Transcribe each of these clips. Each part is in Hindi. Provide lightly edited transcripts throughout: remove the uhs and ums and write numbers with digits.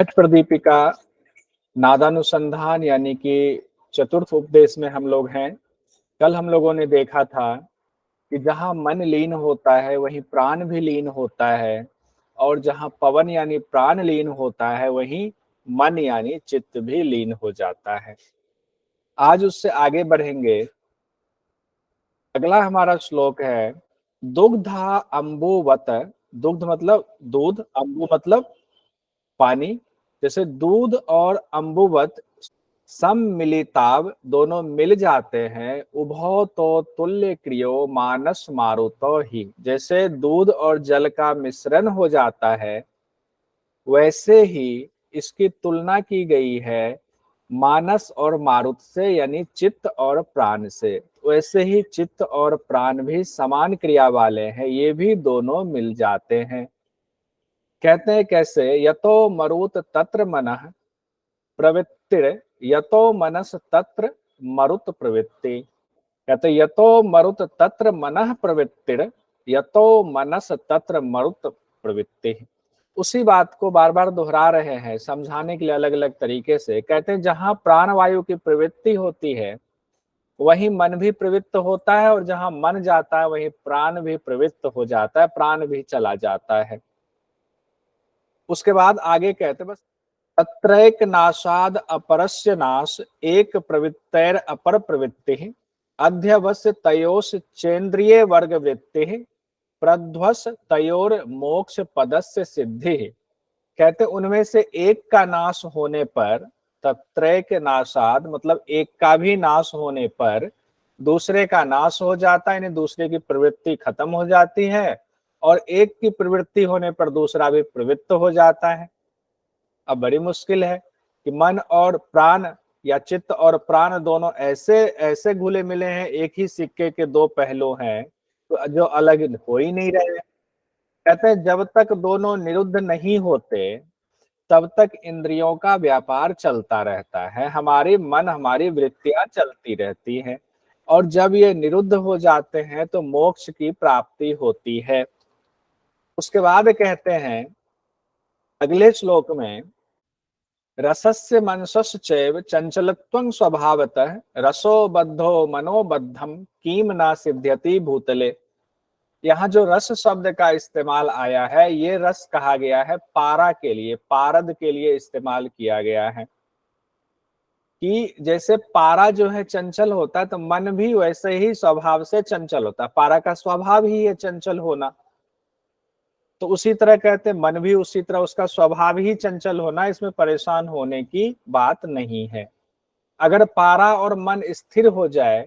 छठ प्रदीपिका नादानुसंधान यानी कि चतुर्थ उपदेश में हम लोग हैं। कल हम लोगों ने देखा था कि जहाँ मन लीन होता है वहीं प्राण भी लीन होता है, और जहाँ पवन यानी प्राण लीन होता है वहीं मन यानी चित्त भी लीन हो जाता है। आज उससे आगे बढ़ेंगे। अगला हमारा श्लोक है दुग्धा अम्बुवत। दुग्ध मतलब दूध, अम्बु मतलब पानी। जैसे दूध और अम्बुवत सम्मिलिताव दोनों मिल जाते हैं, उभौ तो तुल्य क्रियो मानस मारुतो ही। जैसे दूध और जल का मिश्रण हो जाता है, वैसे ही इसकी तुलना की गई है मानस और मारुत से, यानी चित्त और प्राण से। वैसे ही चित्त और प्राण भी समान क्रिया वाले हैं, ये भी दोनों मिल जाते हैं। कहते हैं कैसे, यतो मरुत तत्र मनः प्रवृत्तिर यतो मनस तत्र मरुत प्रवृत्ति। कहते यतो मरुत तत्र मनः प्रवृत्तिर यतो मनस तत्र मरुत प्रवृत्ति। उसी बात को बार बार दोहरा रहे हैं समझाने के लिए अलग अलग तरीके से। कहते हैं जहां प्राण वायु की प्रवृत्ति होती है वहीं मन भी प्रवृत्त होता है, और जहां मन जाता है वहीं प्राण भी प्रवृत्त हो जाता है, प्राण भी चला जाता है। उसके बाद आगे कहते बस तत्रैक नाशाद अपरस्य नाश एक प्रवृत्तैर अपर प्रवृत्ति अध्यवस्य तयोस चेन्द्रिय वर्ग वृत्ति प्रध्वस तयोर मोक्ष पदस्य सिद्धि। कहते उनमें से एक का नाश होने पर, तत्रैक नाशाद मतलब एक का भी नाश होने पर दूसरे का नाश हो जाता है, यानी दूसरे की प्रवृत्ति खत्म हो जाती है, और एक की प्रवृत्ति होने पर दूसरा भी प्रवृत्त हो जाता है। अब बड़ी मुश्किल है कि मन और प्राण या चित्त और प्राण दोनों ऐसे ऐसे घुले मिले हैं, एक ही सिक्के के दो पहलू हैं, तो जो अलग हो ही नहीं रहे। कहते हैं जब तक दोनों निरुद्ध नहीं होते तब तक इंद्रियों का व्यापार चलता रहता है, हमारी मन हमारी वृत्तियां चलती रहती हैं, और जब ये निरुद्ध हो जाते हैं तो मोक्ष की प्राप्ति होती है। उसके बाद कहते हैं अगले श्लोक में रसस्य मनसस्य चैव चंचलत्वं स्वभावतः रसो बद्धो मनोबद्धम कीम ना सिद्ध्यति भूतले। यहाँ जो रस शब्द का इस्तेमाल आया है, ये रस कहा गया है पारा के लिए, पारद के लिए इस्तेमाल किया गया है। कि जैसे पारा जो है चंचल होता है, तो मन भी वैसे ही स्वभाव से चंचल होता है, पारा का स्वभाव ही है चंचल होना। तो उसी तरह कहते हैं मन भी उसी तरह उसका स्वभाव ही चंचल होना, इसमें परेशान होने की बात नहीं है। अगर पारा और मन स्थिर हो जाए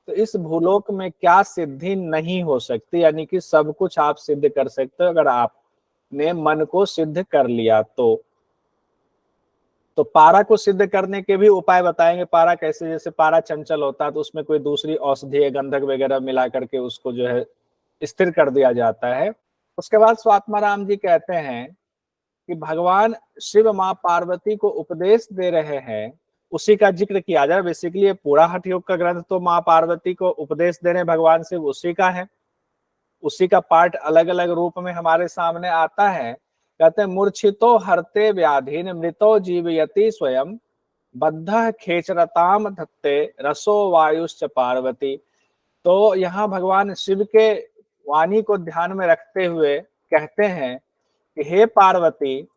तो इस भूलोक में क्या सिद्धि नहीं हो सकती, यानी कि सब कुछ आप सिद्ध कर सकते हो अगर आपने मन को सिद्ध कर लिया तो पारा को सिद्ध करने के भी उपाय बताएंगे। पारा कैसे, जैसे पारा चंचल होता है तो उसमें कोई दूसरी औषधि गंधक वगैरह मिला करके उसको जो है स्थिर कर दिया जाता है। उसके बाद स्वात्माराम जी कहते हैं कि भगवान शिव माँ पार्वती को उपदेश दे रहे हैं, उसी का जिक्र किया जाए। बेसिकली ये पूरा हठ योग का ग्रंथ तो माँ पार्वती को उपदेश दे रहे भगवान शिव, उसी का है। उसी का पार्ट अलग अलग रूप में हमारे सामने आता है। कहते हैं मूर्छितो हरते व्याधीन मृतो जीवयति स्वयं बद्ध खेचरताम धत्ते रसो वायुश्च पार्वती। तो यहाँ भगवान शिव के वाणी को ध्यान में रखते हुए कहते हैं कि हे पार्वती,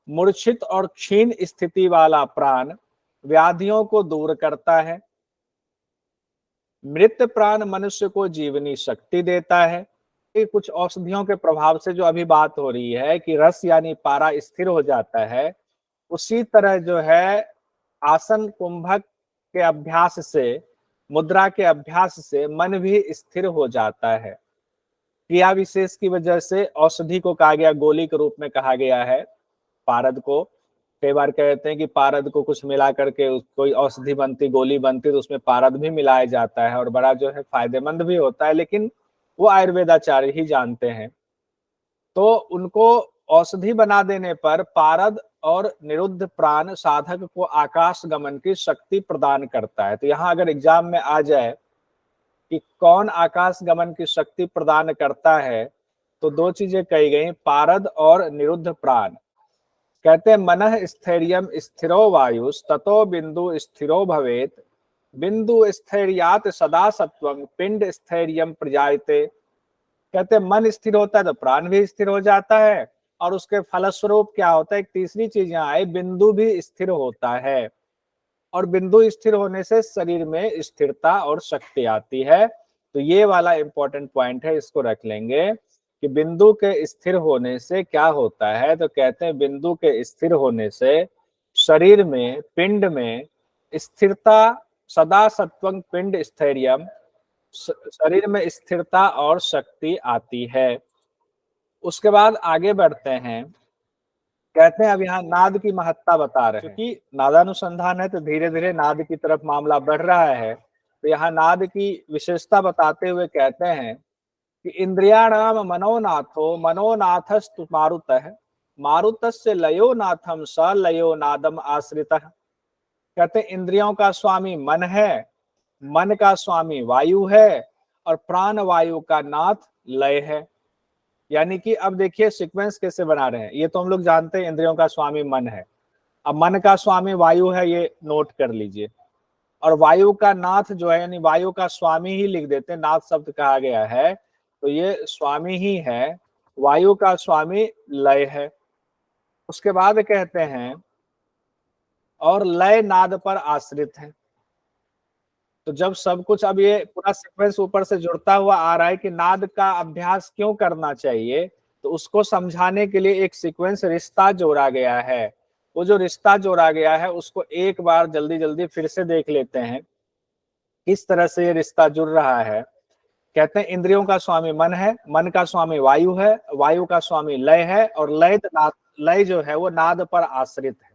मूर्छित और क्षीण स्थिति वाला प्राण व्याधियों को दूर करता है, मृत प्राण मनुष्य को जीवनी शक्ति देता है। ये कुछ औषधियों के प्रभाव से जो अभी बात हो रही है कि रस यानी पारा स्थिर हो जाता है, उसी तरह जो है आसन कुंभक के अभ्यास से, मुद्रा के अभ्यास से मन भी स्थिर हो जाता है। क्रिया विशेष की वजह से औषधि को कहा गया, गोली के रूप में कहा गया है पारद को। कई बार कहते हैं कि पारद को कुछ मिला करके कोई औषधि बनती, गोली बनती, तो उसमें पारद भी मिलाया जाता है और बड़ा जो है फायदेमंद भी होता है, लेकिन वो आयुर्वेदाचार्य ही जानते हैं। तो उनको औषधि बना देने पर पारद और निरुद्ध प्राण साधक को आकाश गमन की शक्ति प्रदान करता है। तो यहाँ अगर एग्जाम में आ जाए कि कौन आकाश गमन की शक्ति प्रदान करता है, तो दो चीजें कही गई, पारद और निरुद्ध प्राण। कहते हैं मनः स्थैर्यम स्थिरो वायुस ततो बिंदु स्थिरो भवेत, बिंदु स्थैर्यात सदा सत्वं पिंड स्थैर्यम प्रजायते। कहते हैं मन स्थिर होता है तो प्राण भी स्थिर हो जाता है, और उसके फलस्वरूप क्या होता है, एक तीसरी चीज यहाँ आई, बिंदु भी स्थिर होता है, और बिंदु स्थिर होने से शरीर में स्थिरता और शक्ति आती है। तो ये वाला इंपॉर्टेंट पॉइंट है, इसको रख लेंगे कि बिंदु के स्थिर होने से क्या होता है। तो कहते हैं बिंदु के स्थिर होने से शरीर में, पिंड में स्थिरता, सदा सत्वं पिंड स्थैर्यम, शरीर में स्थिरता और शक्ति आती है। उसके बाद आगे बढ़ते हैं, कहते हैं अब यहाँ नाद की महत्ता बता रहे हैं, क्योंकि नादानुसंधान है तो धीरे धीरे नाद की तरफ मामला बढ़ रहा है। तो यहाँ नाद की विशेषता बताते हुए कहते हैं कि इंद्रियाणाम मनोनाथो मनोनाथस्तु मारुतः, मारुतस्य लयो नाथम स लयो नादम आश्रितः। कहते हैं इंद्रियों का स्वामी मन है, मन का स्वामी वायु है, और प्राण वायु का नाथ लय है। यानी कि अब देखिए सीक्वेंस कैसे बना रहे हैं, ये तो हम लोग जानते हैं इंद्रियों का स्वामी मन है, अब मन का स्वामी वायु है, ये नोट कर लीजिए, और वायु का नाथ जो है, यानी वायु का स्वामी ही लिख देते हैं, नाथ शब्द कहा गया है तो ये स्वामी ही है, वायु का स्वामी लय है। उसके बाद कहते हैं और लय नाद पर आश्रित है। तो जब सब कुछ, अब ये पूरा सीक्वेंस ऊपर से जुड़ता हुआ आ रहा है कि नाद का अभ्यास क्यों करना चाहिए, तो उसको समझाने के लिए एक सीक्वेंस रिश्ता जोड़ा गया है। वो जो रिश्ता जोड़ा गया है उसको एक बार जल्दी जल्दी फिर से देख लेते हैं, किस तरह से ये रिश्ता जुड़ रहा है। कहते हैं इंद्रियों का स्वामी मन है, मन का स्वामी वायु है, वायु का स्वामी लय है, और लय जो है वो नाद पर आश्रित है।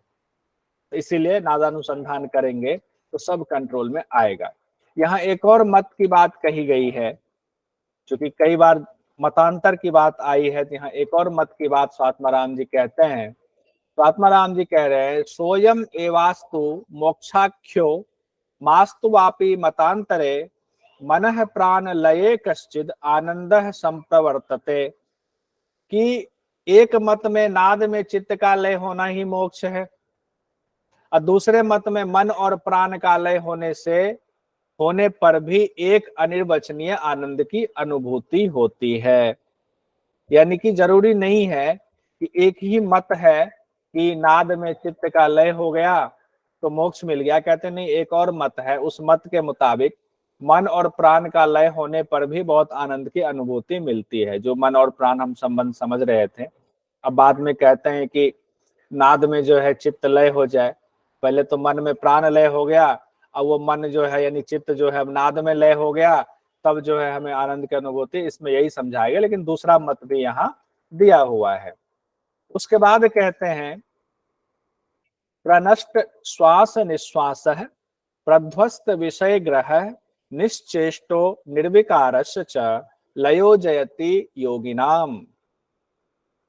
तो इसीलिए नादानुसंधान करेंगे तो सब कंट्रोल में आएगा। यहाँ एक और मत की बात कही गई है, क्योंकि कई बार मतांतर की बात आई है, तो यहाँ एक और मत की बात स्वात्माराम जी कहते हैं। स्वात्माराम जी कह रहे हैं सोयम एवास्तु मोक्षाख्यो मास्तु वापि मतांतरे मनः प्राण लये कश्चिद आनंद संप्रवर्तते। कि एक मत में नाद में चित्त का लय होना ही मोक्ष है, और दूसरे मत में मन और प्राण का लय होने पर भी एक अनिर्वचनीय आनंद की अनुभूति होती है। यानी कि जरूरी नहीं है कि एक ही मत है कि नाद में चित्त का लय हो गया तो मोक्ष मिल गया। कहते नहीं, एक और मत है, उस मत के मुताबिक मन और प्राण का लय होने पर भी बहुत आनंद की अनुभूति मिलती है। जो मन और प्राण हम संबंध समझ रहे थे, अब बाद में कहते हैं कि नाद में जो है चित्त लय हो जाए, पहले तो मन में प्राण लय हो गया, अब वो मन जो है यानी चित्त जो है अब नाद में लय हो गया, तब जो है हमें आनंद की अनुभूति, इसमें यही समझाएगा, लेकिन दूसरा मत भी यहाँ दिया हुआ है। उसके बाद कहते हैं प्रनष्ट श्वास निश्वास प्रध्वस्त विषय ग्रह निश्चेष्टो निर्विकारस्य च लयो जयति योगिनाम।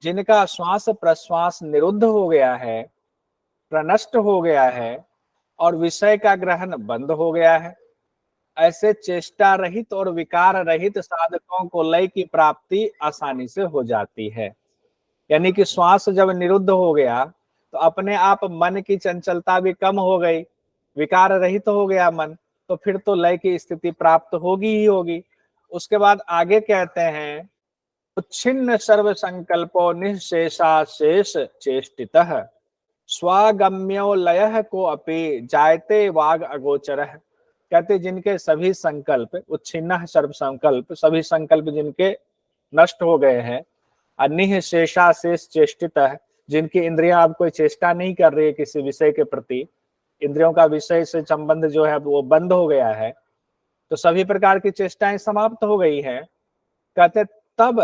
जिनका श्वास प्रश्वास निरुद्ध हो गया है, प्रनष्ट हो गया है, और विषय का ग्रहण बंद हो गया है, ऐसे चेष्टा रहित और विकार रहित साधकों को लय की प्राप्ति आसानी से हो जाती है। यानी कि श्वास जब निरुद्ध हो गया तो अपने आप मन की चंचलता भी कम हो गई, विकार रहित हो गया मन, तो फिर तो लय की स्थिति प्राप्त होगी ही होगी। उसके बाद आगे कहते हैं उच्छिन्न सर्व संकल्पो निःशेषाशेष चेष्टितः स्वागम्यो लयः को अपि जायते वाग अगोचरः। कहते जिनके सभी संकल्प उच्छिन्न सर्व संकल्प, सभी संकल्प जिनके नष्ट हो गए हैं, निःशेषाशेष चेष्टितः, जिनकी इंद्रियां अब कोई चेष्टा नहीं कर रही है किसी विषय के प्रति, इंद्रियों का विषय से संबंध जो है वो बंद हो गया है, तो सभी प्रकार की चेष्टाएं समाप्त हो गई है। कहते तब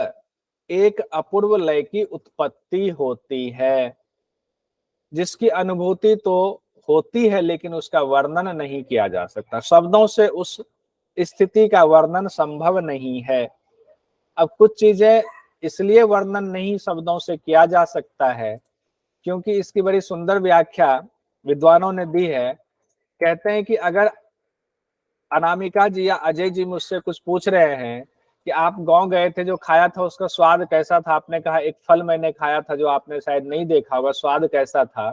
एक अपूर्व लय की उत्पत्ति होती है, जिसकी अनुभूति तो होती है लेकिन उसका वर्णन नहीं किया जा सकता, शब्दों से उस स्थिति का वर्णन संभव नहीं है। अब कुछ चीजें इसलिए वर्णन नहीं शब्दों से किया जा सकता है क्योंकि इसकी बड़ी सुंदर व्याख्या विद्वानों ने दी है। कहते हैं कि अगर अनामिका जी या अजय जी मुझसे कुछ पूछ रहे हैं कि आप गांव गए थे, जो खाया था उसका स्वाद कैसा था? आपने कहा एक फल मैंने खाया था जो आपने शायद नहीं देखा होगा, स्वाद कैसा था?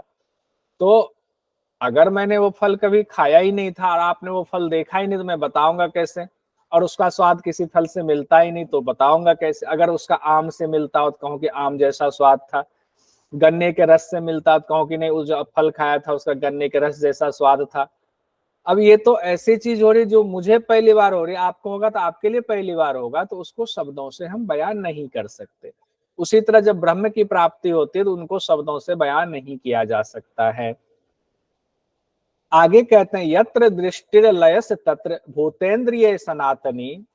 तो अगर मैंने वो फल कभी खाया ही नहीं था और आपने वो फल देखा ही नहीं, तो मैं बताऊंगा कैसे? और उसका स्वाद किसी फल से मिलता ही नहीं तो बताऊंगा कैसे? अगर उसका आम से मिलता हो तो कहूँ कि आम जैसा स्वाद था, गन्ने के रस से मिलता तो कहूँ कि नहीं, उस जो फल खाया था उसका गन्ने के रस जैसा स्वाद था। अब ये तो ऐसी चीज हो रही जो मुझे पहली बार हो रही, आपको होगा तो आपके लिए पहली बार होगा, तो उसको शब्दों से हम बयान नहीं कर सकते। उसी तरह जब ब्रह्म की प्राप्ति होती है तो उनको शब्दों से बयान नहीं किया जा सकता है। आगे कहते हैं यत्र दृष्टिर लयस तत्र भूतेन्द्रिय सनातनी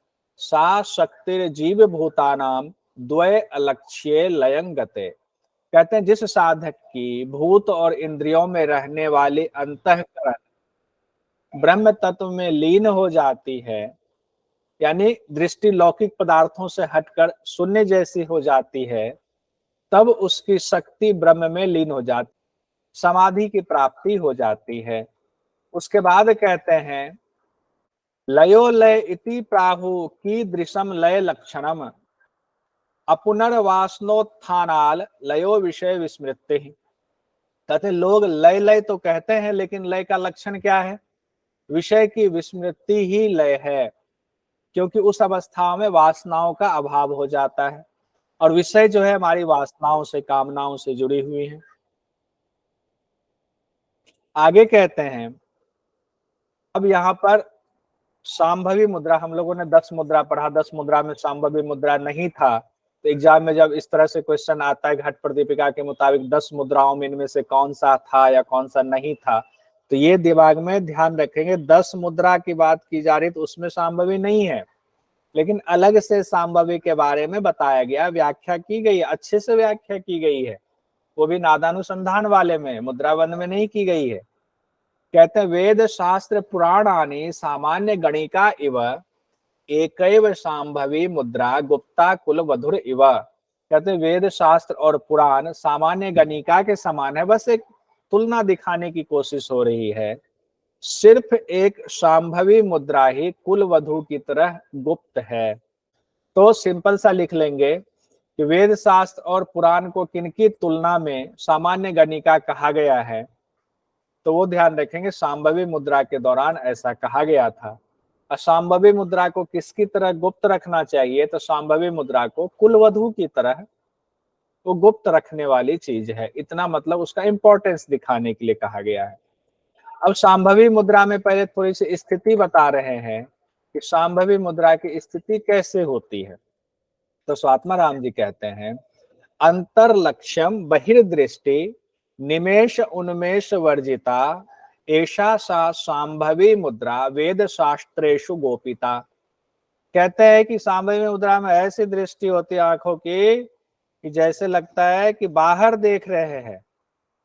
सा शक्तिर जीव भूतानाम द्वय अलक्ष्ये लयं गते। कहते हैं जिस साधक की भूत और इंद्रियों में रहने वाली अंतःकरण ब्रह्म तत्व में लीन हो जाती है, यानी दृष्टि लौकिक पदार्थों से हटकर शून्य जैसी हो जाती है, तब उसकी शक्ति ब्रह्म में लीन हो जाती, समाधि की प्राप्ति हो जाती है। उसके बाद कहते हैं लयो लय इति प्राहु की दृशम लय लक्षणम अपुनर्वासनोत्थानाल लयो विषय विस्मृति। कहते हैं लोग लय लय तो कहते हैं, लेकिन लय का लक्षण क्या है? विषय की विस्मृति ही लय है, क्योंकि उस अवस्था में वासनाओं का अभाव हो जाता है, और विषय जो है हमारी वासनाओं से, कामनाओं से जुड़ी हुई है। आगे कहते हैं अब यहाँ पर सांभवी मुद्रा, हम लोगों ने 10 मुद्रा पढ़ा, 10 मुद्रा में सांभवी मुद्रा नहीं था। तो एग्जाम में जब इस तरह से क्वेश्चन आता है घट प्रदीपिका के मुताबिक 10 मुद्राओं में इनमें से कौन सा था या कौन सा नहीं था, तो ये दिमाग में ध्यान रखेंगे। 10 मुद्रा की बात की जा रही तो उसमें सांभवी नहीं है, लेकिन अलग से सांभवी के बारे में बताया गया, व्याख्या की गई, अच्छे से व्याख्या की गई है, वो भी नादानुसंधान वाले में, मुद्राबंध में नहीं की गई है। कहते हैं वेद शास्त्र पुराणानि सामान्य गणिका इव एकैव सांभवी मुद्रा गुप्ता कुल वधुर इव। कहते हैं वेद शास्त्र और पुराण सामान्य गणिका के समान है, बस एक तुलना दिखाने की कोशिश हो रही है। सिर्फ एक सांभवी मुद्रा ही कुल वधु की तरह गुप्त है। तो सिंपल सा लिख लेंगे कि वेद शास्त्र और पुराण को किनकी तुलना में सामान्य गणिका कहा गया है, तो वो ध्यान रखेंगे सांभवी मुद्रा के दौरान ऐसा कहा गया था। असंभवी मुद्रा को किसकी तरह गुप्त रखना चाहिए? तो सांभवी मुद्रा को कुलवधु की तरह वो गुप्त रखने वाली चीज है, इतना मतलब उसका इंपॉर्टेंस दिखाने के लिए कहा गया है। अब सांभवी मुद्रा में पहले थोड़ी सी स्थिति बता रहे हैं कि सांभवी मुद्रा की स्थिति कैसे होती है। तो स्वात्मा राम जी कहते हैं अंतर लक्ष्यम बहिर्दृष्टि निमेश उन्मेष वर्जिता ऐसा सा सांभवी मुद्रा वेद शास्त्रेषु गोपिता। कहते हैं कि सांभवी मुद्रा में ऐसी दृष्टि होती है आंखों की कि जैसे लगता है कि बाहर देख रहे हैं,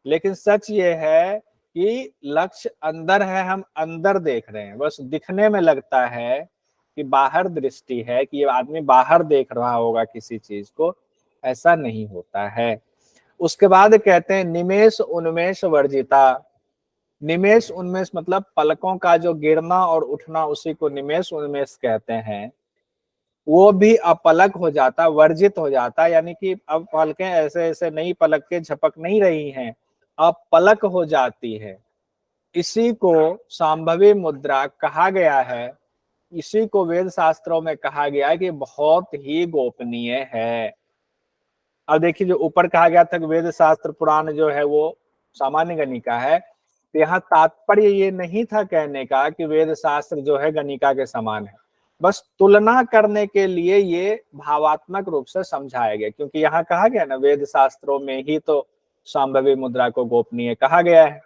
लेकिन सच ये है कि लक्ष्य अंदर है, हम अंदर देख रहे हैं, बस दिखने में लगता है कि बाहर दृष्टि है, कि ये आदमी बाहर देख रहा होगा किसी चीज को, ऐसा नहीं होता है। उसके बाद कहते हैं निमेष उन्मेष वर्जिता। निमेष उन्मेष मतलब पलकों का जो गिरना और उठना, उसी को निमेष उन्मेष कहते हैं। वो भी अपलक हो जाता, वर्जित हो जाता, यानी कि अब पलकें ऐसे ऐसे नई पलक के झपक नहीं रही हैं, अब पलक हो जाती है। इसी को सांभवी मुद्रा कहा गया है। इसी को वेद शास्त्रों में कहा गया है कि बहुत ही गोपनीय है। अब देखिए जो ऊपर कहा गया था कि वेद शास्त्र पुराण जो है वो सामान्य गणिका है, तो यहाँ तात्पर्य ये नहीं था कहने का कि वेद शास्त्र जो है गणिका के समान है, बस तुलना करने के लिए ये भावात्मक रूप से समझाया गया, क्योंकि यहाँ कहा गया ना वेद शास्त्रों में ही तो सांभवी मुद्रा को गोपनीय कहा गया है,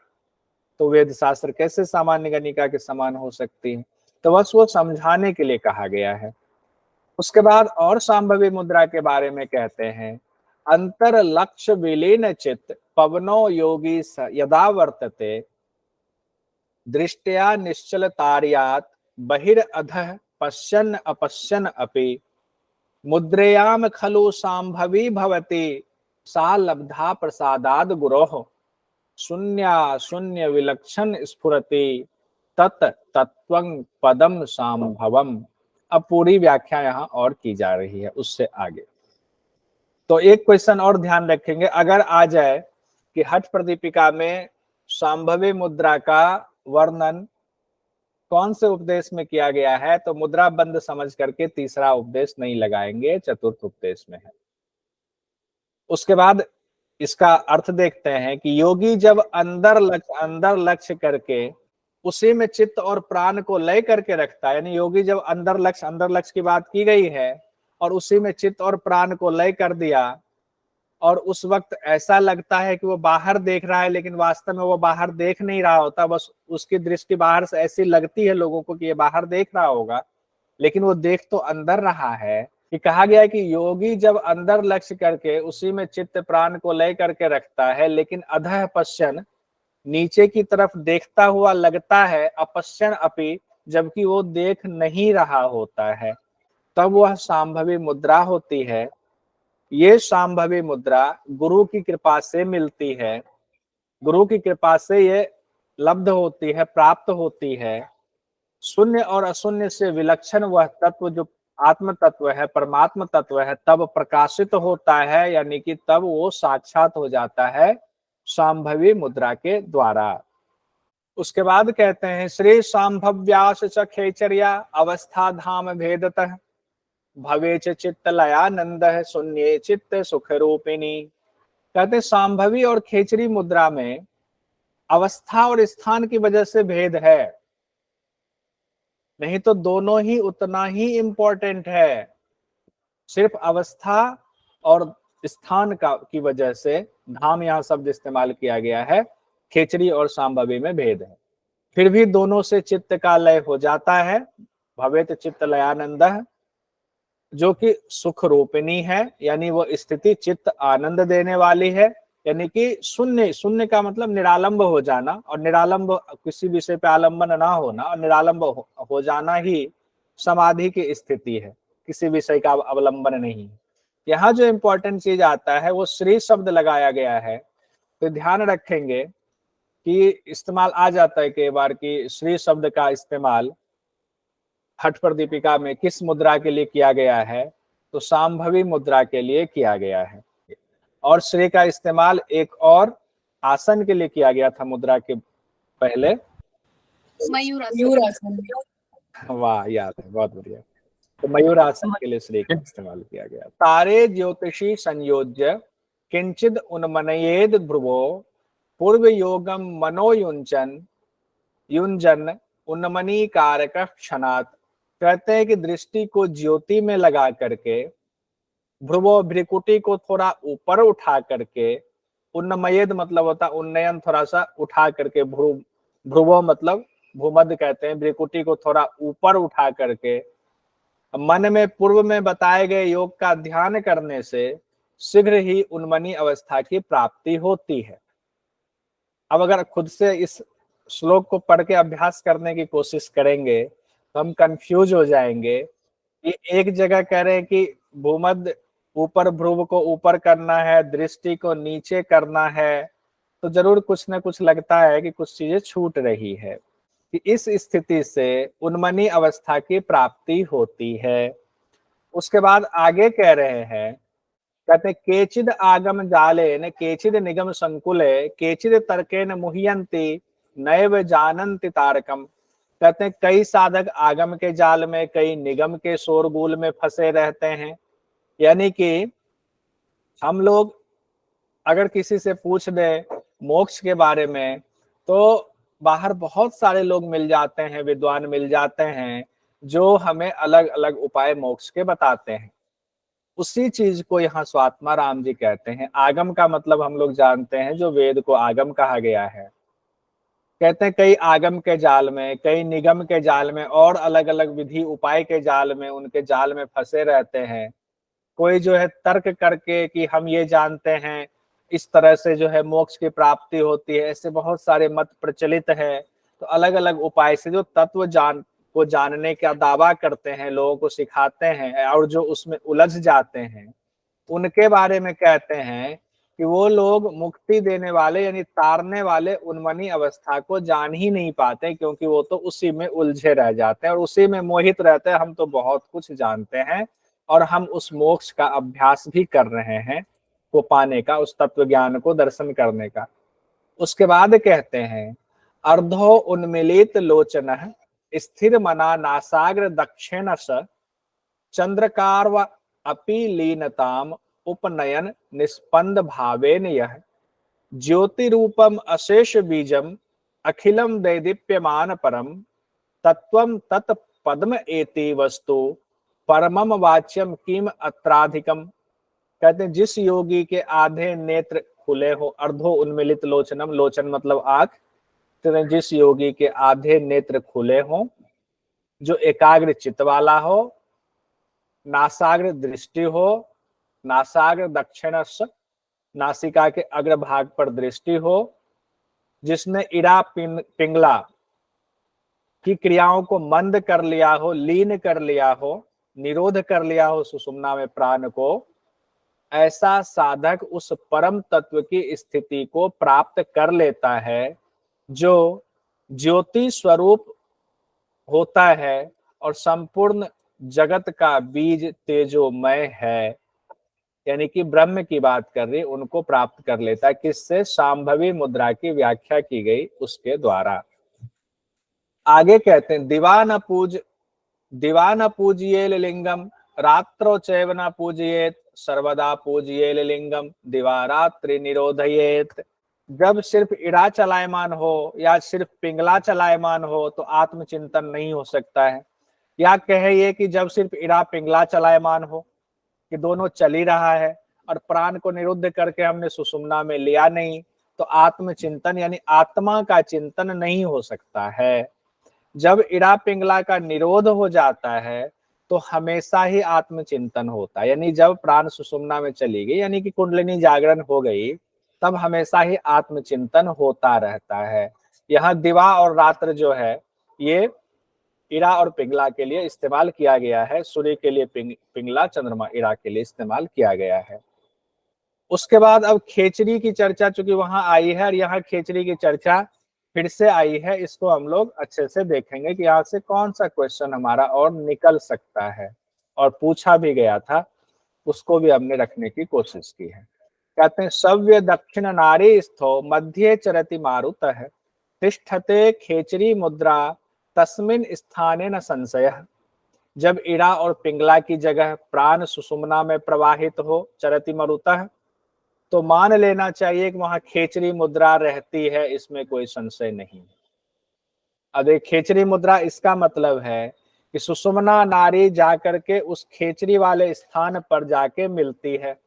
तो वेद शास्त्र कैसे सामान्य गणिका के समान हो सकती है? तो बस वो समझाने के लिए कहा गया है। उसके बाद और सांभवी मुद्रा के बारे में कहते हैं अंतर लक्ष्य विलीन चित्त पवनो योगी यदा वर्तते दृष्टया निश्चल तार्यात बहिरअधः पश्यन् अपश्यन् अपि मुद्रयाम खलु सांभवी भवति सा लब्धा प्रसादाद गुरोः शून्या शून्य विलक्षण स्फुरति तत् तत्वं पदम सांभवम। अब पूरी व्याख्या यहाँ और की जा रही है उससे आगे। तो एक क्वेश्चन और ध्यान रखेंगे, अगर आ जाए कि हठ प्रदीपिका में सांभवी मुद्रा का वर्णन कौन से उपदेश में किया गया है, तो मुद्रा बंद समझ करके तीसरा उपदेश नहीं लगाएंगे, चतुर्थ उपदेश में है। उसके बाद इसका अर्थ देखते हैं कि योगी जब अंदर लक्ष्य करके उसी में चित्त और प्राण को लय करके रखता है, यानी योगी जब अंदर लक्ष्य की बात की गई है और उसी में चित्त और प्राण को लय कर दिया, और उस वक्त ऐसा लगता है कि वो बाहर देख रहा है, लेकिन वास्तव में वो बाहर देख नहीं रहा होता, बस उसकी दृष्टि बाहर से ऐसी लगती है लोगों को कि ये बाहर देख रहा होगा, लेकिन वो देख तो अंदर रहा है। कि कहा गया है कि योगी जब अंदर लक्ष्य करके उसी में चित्त प्राण को लय करके रखता है, लेकिन अधः पश्यन नीचे की तरफ देखता हुआ लगता है, अपश्यन अपि जबकि वो देख नहीं रहा होता है, तब वह सांभवी मुद्रा होती है। ये सांभवी मुद्रा गुरु की कृपा से मिलती है, गुरु की कृपा से ये लब्ध होती है, प्राप्त होती है। शून्य और अशून्य से विलक्षण वह तत्व जो आत्म तत्व है, परमात्म तत्व है, तब प्रकाशित होता है, यानी कि तब वो साक्षात हो जाता है सांभवी मुद्रा के द्वारा। उसके बाद कहते हैं श्री सांभव्यास च खेचर्या अवस्था धाम भेदतः भवे च चित्त लयानंद शून्य चित्त सुख रूपिणी। कहते हैं सांभवी और खेचरी मुद्रा में अवस्था और स्थान की वजह से भेद है, नहीं तो दोनों ही उतना ही इंपॉर्टेंट है। सिर्फ अवस्था और स्थान की वजह से धाम यहाँ शब्द इस्तेमाल किया गया है, खेचरी और सांभवी में भेद है। फिर भी दोनों से चित्त का लय हो जाता है, भवेत चित्त लयानंद, जो कि सुख रूपिणी है, यानी वो स्थिति चित्त आनंद देने वाली है, यानी कि शून्य का मतलब निरालंब हो जाना, और निरालंब किसी विषय पे आलंबन ना होना, और निरालंब हो जाना ही समाधि की स्थिति है, किसी विषय का अवलंबन नहीं। यहाँ जो इंपॉर्टेंट चीज आता है वो श्री शब्द लगाया गया है, तो ध्यान रखेंगे कि इस्तेमाल आ जाता है कई बार कि श्री शब्द का इस्तेमाल हठ प्रदीपिका में किस मुद्रा के लिए किया गया है, तो सांभवी मुद्रा के लिए किया गया है। और श्री का इस्तेमाल एक और आसन के लिए किया गया था मुद्रा के पहले, मयूरासन। वाह, याद है, बहुत बढ़िया। तो मयूर आसन के लिए श्री का इस्तेमाल किया गया। तारे ज्योतिषी संयोज्य किंचिद उन्मनयेद ध्रुवो पूर्व योगम मनोयुंचन युंजन उन्मनी कारक क्षणात। कहते हैं कि दृष्टि को ज्योति में लगा करके, भ्रुवो भ्रिकुटी को थोड़ा ऊपर उठा करके, उन्नमयेद मतलब होता उन्नयन, थोड़ा सा उठा करके, भ्रुवो मतलब भूमध्य कहते हैं, भ्रिकुटी को थोड़ा ऊपर उठा करके मन में पूर्व में बताए गए योग का ध्यान करने से शीघ्र ही उन्मनी अवस्था की प्राप्ति होती है। अब अगर खुद से इस श्लोक को पढ़ के अभ्यास करने की कोशिश करेंगे तो हम कंफ्यूज हो जाएंगे कि एक जगह कह रहे हैं कि भूमध्य ऊपर, भ्रुव को ऊपर करना है, दृष्टि को नीचे करना है, तो जरूर कुछ ना कुछ लगता है कि कुछ चीजें छूट रही है, कि इस स्थिति से उन्मनी अवस्था की प्राप्ति होती है। उसके बाद आगे कह रहे हैं, कहते केचिद आगम जालेन केचिद निगम संकुले केचिद तर्केन मुह्यंति नैव जानन्ति तारकम। कहते हैं कई साधक आगम के जाल में, कई निगम के शोरगुल में फंसे रहते हैं। यानी कि हम लोग अगर किसी से पूछ दे मोक्ष के बारे में, तो बाहर बहुत सारे लोग मिल जाते हैं, विद्वान मिल जाते हैं, जो हमें अलग अलग उपाय मोक्ष के बताते हैं। उसी चीज को यहाँ स्वात्मा राम जी कहते हैं। आगम का मतलब हम लोग जानते हैं, जो वेद को आगम कहा गया है। कहते हैं कई आगम के जाल में, कई निगम के जाल में, और अलग अलग विधि उपाय के जाल में, उनके जाल में फंसे रहते हैं। कोई जो है तर्क करके कि हम ये जानते हैं, इस तरह से जो है मोक्ष की प्राप्ति होती है, ऐसे बहुत सारे मत प्रचलित है। तो अलग अलग उपाय से जो तत्व को जानने का दावा करते हैं, लोगों को सिखाते हैं, और जो उसमें उलझ जाते हैं, उनके बारे में कहते हैं कि वो लोग मुक्ति देने वाले यानी तारने वाले उन्मनी अवस्था को जान ही नहीं पाते, क्योंकि वो तो उसी में उलझे रह जाते हैं और उसी में मोहित रहते हैं। हम तो बहुत कुछ जानते हैं और हम उस मोक्ष का अभ्यास भी कर रहे हैं, को पाने का, उस तत्व ज्ञान को दर्शन करने का। उसके बाद कहते हैं अर्धो उन्मिलित लोचन स्थिर मना नासाग्र दक्षिण स चंद्रकार अपि लीनताम उपनयन निस्पंद भावेन यह ज्योति रूपम अशेष बीजम अखिलम दैदीप्यमान परम तत्वम तत् पद्म एति वस्तु परमम वाच्यम किम अत्राधिकम। कहते हैं जिस योगी के आधे नेत्र खुले हो, अर्धो उन्मिलित लोचनम, लोचन मतलब आंख, तो जिस योगी के आधे नेत्र खुले हो, जो एकाग्र चित्त वाला हो, नासाग्र दृष्टि हो, नासाग्र दक्षिण नासिका के अग्रभाग पर दृष्टि हो, जिसने इड़ा पिंगला की क्रियाओं को मंद कर लिया हो, लीन कर लिया हो, निरोध कर लिया हो सुषुम्ना में प्राण को, ऐसा साधक उस परम तत्व की स्थिति को प्राप्त कर लेता है जो ज्योति स्वरूप होता है और संपूर्ण जगत का बीज तेजोमय है। यानी कि ब्रह्म की बात कर रही, उनको प्राप्त कर लेता है। किससे? शांभवी मुद्रा की व्याख्या की गई उसके द्वारा। आगे कहते हैं दीवान पूजयेल लिंगम रात्रो चैव न पूजयेत सर्वदा पूजयेल लिंगम दिवारात्रि निरोधयेत। जब सिर्फ इड़ा चलायमान हो या सिर्फ पिंगला चलायमान हो तो आत्मचिंतन नहीं हो सकता है। या कहे ये कि जब सिर्फ इड़ा पिंगला चलायमान हो, कि दोनों चल ही रहा है और प्राण को निरुद्ध करके हमने सुषुम्ना में लिया नहीं, तो आत्मचिंतन यानी आत्मा का चिंतन नहीं हो सकता है। जब इड़ा पिंगला का निरोध हो जाता है तो हमेशा ही आत्मचिंतन होता है। यानी जब प्राण सुषुम्ना में चली गई, यानी कि कुंडलिनी जागरण हो गई, तब हमेशा ही आत्मचिंतन होता रहता है। यह दिवा और रात्र जो है ये इड़ा और पिंगला के लिए इस्तेमाल किया गया है। सूर्य के लिए पिंगला, चंद्रमा इड़ा के लिए इस्तेमाल किया गया है। उसके बाद अब खेचरी की चर्चा चूंकि वहां आई है और यहाँ खेचरी की चर्चा फिर से आई है, इसको हम लोग अच्छे से देखेंगे कि यहाँ से कौन सा क्वेश्चन हमारा और निकल सकता है, और पूछा भी गया था, उसको भी हमने रखने की कोशिश की है। कहते हैं सव्य दक्षिण नारी स्थो मध्य चरति मारुतः तिष्ठते खेचरी मुद्रा तस्मिन स्थाने न संशय। जब इड़ा और पिंगला की जगह प्राण सुषुम्ना में प्रवाहित हो, चरति मरुतः, तो मान लेना चाहिए कि वहां खेचरी मुद्रा रहती है, इसमें कोई संशय नहीं। अब एक खेचरी मुद्रा, इसका मतलब है कि सुषुम्ना नारी जाकर के उस खेचरी वाले स्थान पर जाके मिलती है।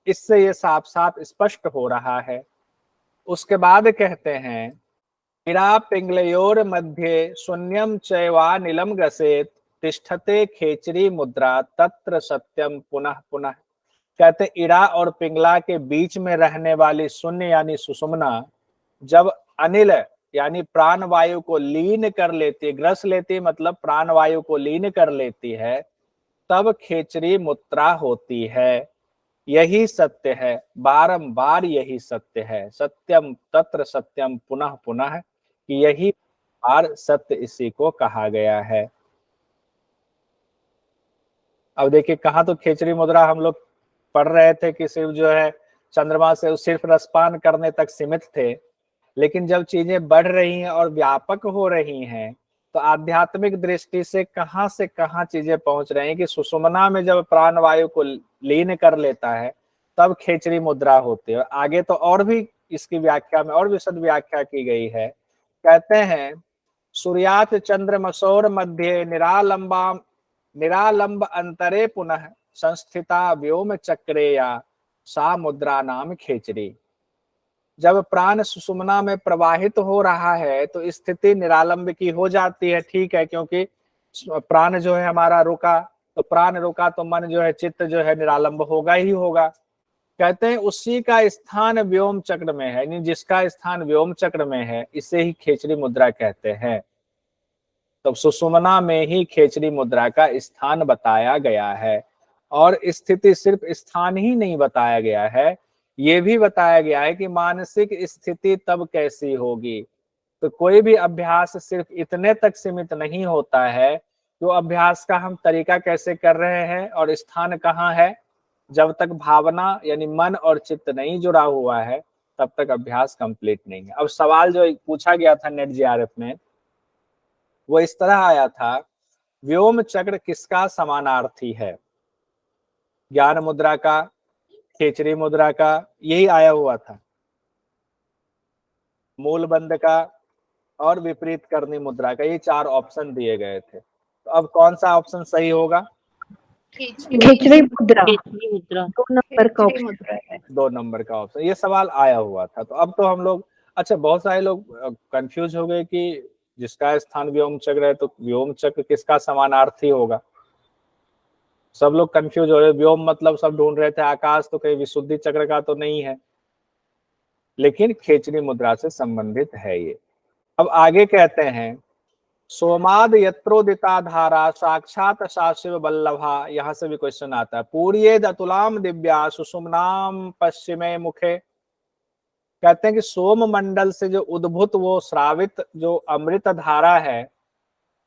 इससे ये साफ साफ स्पष्ट हो रहा है। उसके बाद कहते हैं इड़ा पिंगलयोर मध्य शून्यम चैवा नीलम गसेत तिष्ठते खेचरी मुद्रा तत्र सत्यम पुनः पुनः। कहते इड़ा और पिंगला के बीच में रहने वाली शून्य यानी सुषुम्ना जब अनिल यानी प्राण वायु को लीन कर लेती है, ग्रस लेती मतलब प्राण वायु को लीन कर लेती है, तब खेचरी मुद्रा होती है। यही सत्य है, बारंबार यही सत्य है। सत्यम तत्र सत्यम पुनः पुनः, कि यही बार सत्य इसी को कहा गया है। अब देखिए कहाँ तो खेचरी मुद्रा हम लोग पढ़ रहे थे कि सिर्फ जो है चंद्रमा से सिर्फ रसपान करने तक सीमित थे, लेकिन जब चीजें बढ़ रही हैं और व्यापक हो रही हैं तो आध्यात्मिक दृष्टि से कहाँ चीजें पहुंच रही हैं कि सुषुम्ना में जब प्राण वायु को लीन कर लेता है तब खेचरी मुद्रा होती है। आगे तो और भी इसकी व्याख्या में और विशद व्याख्या की गई है। कहते हैं सूर्यात चंद्रमसौर मध्य निरालंब अंतरे पुनः संस्थिता व्योम चक्रे या सा मुद्रा नाम खेचरी। जब प्राण सुषुम्ना में प्रवाहित हो रहा है तो स्थिति निरालंब की हो जाती है, ठीक है, क्योंकि प्राण जो है हमारा रुका, तो प्राण रुका तो मन जो है, चित्त जो है निरालंब होगा ही होगा। कहते हैं उसी का स्थान व्योम चक्र में है, यानी जिसका स्थान व्योम चक्र में है इसे ही खेचरी मुद्रा कहते हैं। तो सुषुम्ना में ही खेचरी मुद्रा का स्थान बताया गया है। और स्थिति सिर्फ स्थान ही नहीं बताया गया है, ये भी बताया गया है कि मानसिक स्थिति तब कैसी होगी। तो कोई भी अभ्यास सिर्फ इतने तक सीमित नहीं होता है, तो अभ्यास का हम तरीका कैसे कर रहे हैं और स्थान कहाँ है, जब तक भावना यानी मन और चित्त नहीं जुड़ा हुआ है तब तक अभ्यास कंप्लीट नहीं है। अब सवाल जो पूछा गया था नेट जीआरएफ में वो इस तरह आया था, व्योम चक्र किसका समानार्थी है? ज्ञान मुद्रा का, खेचरी मुद्रा का, यही आया हुआ था, मूल बंध का और विपरीत करनी मुद्रा का, ये 4 ऑप्शन दिए गए थे। तो अब कौन सा ऑप्शन सही होगा? खेचरी मुद्रा, खेचरी मुद्रा 2 नंबर का ऑप्शन है। 2 नंबर का ऑप्शन, ये सवाल आया हुआ था। तो अब तो हम लोग, अच्छा बहुत सारे लोग कंफ्यूज हो गए कि जिसका स्थान व्योम चक्र है तो व्योम चक्र किसका समानार्थी होगा। सब लोग कंफ्यूज हो रहे, व्योम मतलब सब ढूंढ रहे थे आकाश, तो कहीं विशुद्धि चक्र का तो नहीं है, लेकिन खेचरी मुद्रा से संबंधित है ये। अब आगे कहते हैं, सोमाद यत्रोदिता धारा साक्षात साशिव वल्लभा, यहां से भी क्वेश्चन आता है, पूर्येद अतुलाम दिव्या सुषुम्नाम पश्चिमे मुखे। कहते हैं कि सोम मंडल से जो उद्भूत वो श्रावित जो अमृत धारा है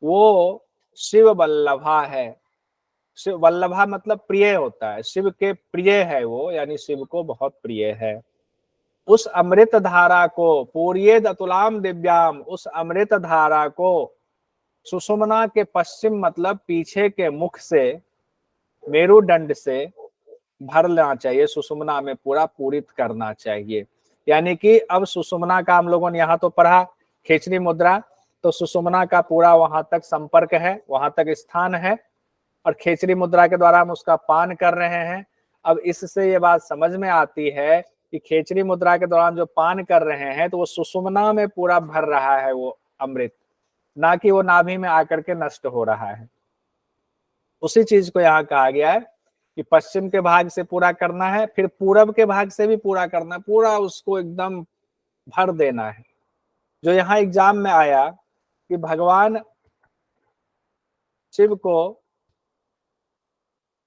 वो शिव वल्लभा है। शिव वल्लभा मतलब प्रिय होता है, शिव के प्रिय है वो, यानी शिव को बहुत प्रिय है। उस अमृत धारा को, पूर्येद अतुलाम दिव्याम, उस अमृत धारा को सुषुम्ना के पश्चिम मतलब पीछे के मुख से, मेरुदंड से भरना चाहिए, सुषुम्ना में पूरा पूरित करना चाहिए। यानी कि अब सुषुम्ना का हम लोगों ने यहाँ तो पढ़ा खेचरी मुद्रा, तो सुषुम्ना का पूरा वहां तक संपर्क है, वहां तक स्थान है, और खेचरी मुद्रा के द्वारा हम उसका पान कर रहे हैं। अब इससे ये बात समझ में आती है कि खेचरी मुद्रा के दौरान जो पान कर रहे हैं तो वो सुषुम्ना में पूरा भर रहा है वो अमृत, ना कि वो नाभि में आकर के नष्ट हो रहा है। उसी चीज को यहाँ कहा गया है कि पश्चिम के भाग से पूरा करना है, फिर पूरब के भाग से भी पूरा करना है, पूरा उसको एकदम भर देना है। जो यहाँ एग्जाम में आया कि भगवान शिव को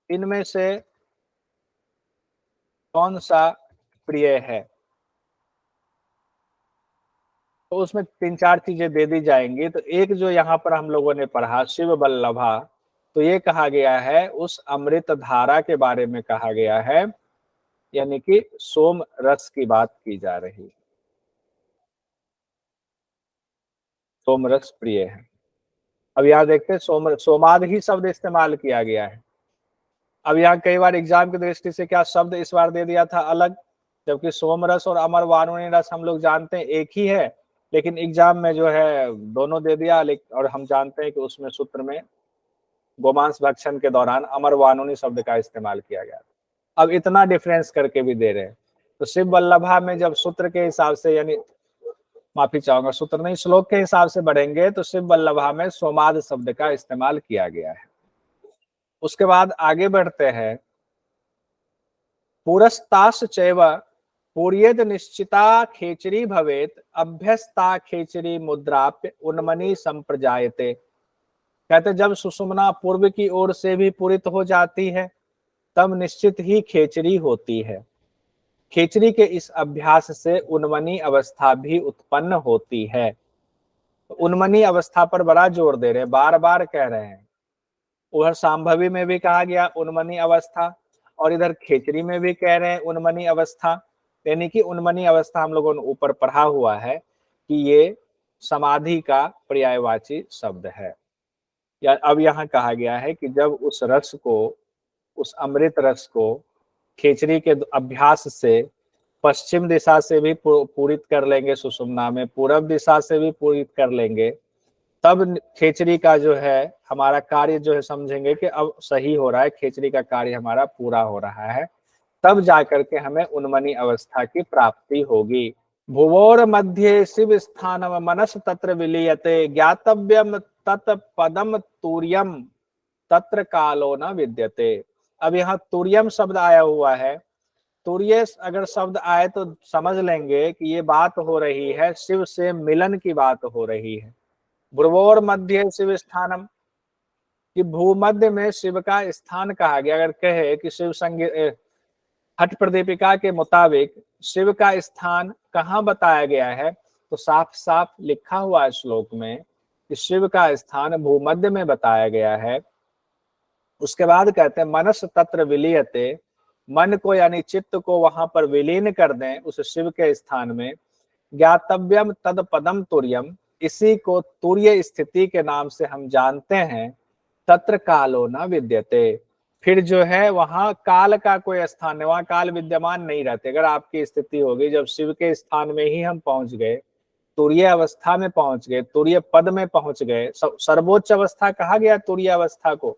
इनमें से कौन सा प्रिय है, तो उसमें 3-4 चीजें दे दी जाएंगी। तो एक जो यहाँ पर हम लोगों ने पढ़ा शिव वल्लभा, तो ये कहा गया है उस अमृत धारा के बारे में कहा गया है, यानी कि सोम रस की बात की जा रही है, सोम रस प्रिय है। अब यहाँ देखते हैं सोमाद ही शब्द इस्तेमाल किया गया है। अब यहाँ कई बार एग्जाम की दृष्टि से क्या शब्द इस बार दे दिया था अलग, जबकि सोम रस और अमर वारुणी रस हम लोग जानते हैं एक ही है, लेकिन एग्जाम में जो है दोनों दे दिया। और हम जानते हैं कि उसमें सूत्र में गोमांस भक्षण के दौरान अमर वानुनी शब्द का इस्तेमाल किया गया। अब इतना डिफरेंस करके भी दे रहे हैं, तो शिव वल्लभा में जब सूत्र के हिसाब से, यानी माफी चाहूंगा सूत्र नहीं श्लोक के हिसाब से बढ़ेंगे, तो शिव वल्लभा में सोमाद शब्द का इस्तेमाल किया गया है। उसके बाद आगे बढ़ते हैं, पुरस्ताश चैव पूर्येद निश्चिता खेचरी भवेत अभ्यस्ता खेचरी मुद्राप्य उन्मनी संप्रजायते। कहते जब सुषुम्ना पूर्व की ओर से भी पूरित हो जाती है तब निश्चित ही खेचरी होती है। खेचरी के इस अभ्यास से उन्मनी अवस्था भी उत्पन्न होती है। तो उन्मनी अवस्था पर बड़ा जोर दे रहे हैं, बार बार कह रहे हैं। उधर सांभवी में भी कहा गया उन्मनी अवस्था, और इधर खेचरी में भी कह रहे हैं उन्मनी अवस्था। यानी कि उन्मनी अवस्था हम लोगों ने ऊपर पढ़ा हुआ है कि ये समाधि का पर्यायवाची शब्द है। या अब यहाँ कहा गया है कि जब उस रस को, उस अमृत रस को खेचरी के अभ्यास से पश्चिम दिशा से भी पूरित कर लेंगे सुषुम्ना में, पूरब दिशा से भी पूरित कर लेंगे, तब खेचरी का जो है हमारा कार्य जो है समझेंगे कि अब सही हो रहा है, खेचरी का कार्य हमारा पूरा हो रहा है, तब जाकर के हमें उन्मनी अवस्था की प्राप्ति होगी। भुवोर मध्य शिव स्थानम मनस तत्र विलीयते ज्ञातव्यम तत् पदम तूर्यम तत्र कालो न विद्यते। अब यहाँ तूर्यम शब्द आया हुआ है, तूर्य अगर शब्द आए तो समझ लेंगे कि ये बात हो रही है शिव से मिलन की बात हो रही है। भ्रुवोर मध्य शिव स्थानम, कि भूमध्य में शिव का स्थान कहा गया। अगर कहे कि शिव संग हठ प्रदीपिका के मुताबिक शिव का स्थान कहाँ बताया गया है, तो साफ साफ लिखा हुआ है श्लोक में कि शिव का स्थान भूमध्य में बताया गया है। उसके बाद कहते हैं मनस तत्र विलीयते, मन को यानी चित्त को वहां पर विलीन कर दें उस शिव के स्थान में। ज्ञातव्यम तद पदम तुर्यम, इसी को तुर्य स्थिति के नाम से हम जानते हैं। तत्र कालो न विद्यते, फिर जो है वहां काल का कोई स्थान है, वहां काल विद्यमान नहीं रहते। अगर आपकी स्थिति होगी जब शिव के स्थान में ही हम पहुंच गए, तुरीय अवस्था में पहुंच गए, तुरीय पद में पहुंच गए, सर्वोच्च अवस्था कहा गया तुरीय अवस्था को,